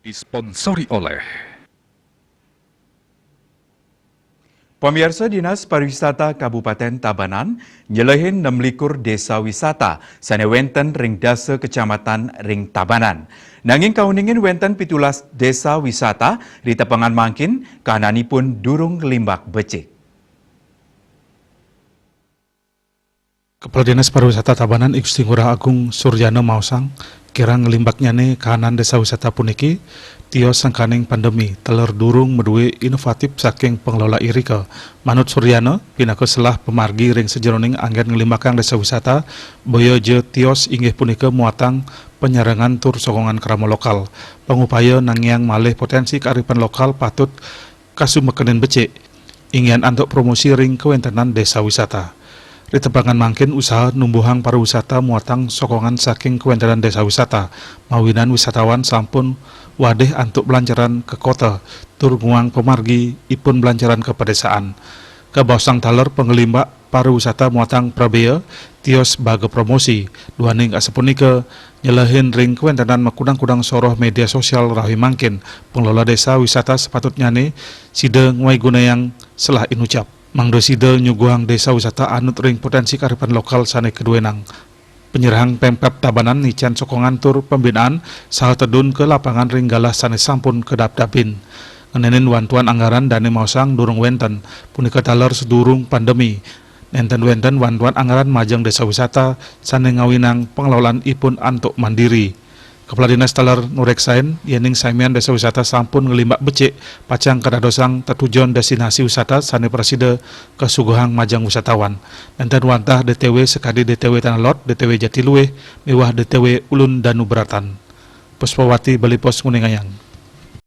Disponsori oleh Pemirsa Dinas Pariwisata Kabupaten Tabanan nyelehin 6 desa wisata sane wenten ring dasa kecamatan ring Tabanan. Nanging kauningin wenten 17 desa wisata di tepangan mangkin kahananipun durung limbak becik. Kepala Dinas Pariwisata Tabanan Igusti Ngurah Agung Suryana Mausang kira ngelimbaknya nih kahanan desa wisata puniki tios sangkaning pandemi teler durung medue inovatif saking pengelola irika. Manut Suryana pinaka selah pemargi ring sejeroning anggen ngelimbakang desa wisata boyo je tios inggih punika muatang penyarangan tur sokongan kerama lokal. Pengupaya nangyang malih potensi kearifan lokal patut kasumekenen becik ingin antuk promosi ring kewentenan desa wisata. Di tepangan mangkin usaha numbuhang pariwisata muatang sokongan saking kewentenan desa wisata. Mawinan wisatawan sampun wadih antuk belancaran ke kota, tur nguang pemargi ipun belancaran ke pedesaan. Kebosang taler pengelimbak pariwisata muatang Prabea, tios baga promosi. Duaning asepunika nyelehin ring kewentenan makudang-kudang soroh media sosial rahi mangkin. Pengelola desa wisata sepatutnya nih sida nguai guna yang selah inucap. Mangdo sida nyuguhang desa wisata anut ring potensi kearifan lokal sane keduenang. Penyerahang Pemkab Tabanan nican sokongan tur pembinaan saha tedun ke lapangan ring galah sane sampun kedap-dapin. Ngenenin wantuan anggaran dane mausang durung wenten punika taler sedurung pandemi. Nenten wenten wantuan anggaran majang desa wisata sane ngawinang pengelolaan ipun antuk mandiri. Kepala Dinas taler nureksain yening samian desa wisata sampun ngelimbak becik pacang kadadosang tetujuan destinasi wisata sane presida kesuguhang majang wisatawan. Nenten wantah DTW sekadi DTW Tanah Lot, DTW Jatiluwih, mewah DTW Ulun Danu Beratan. Puspawati Bali Pos Nguningayang.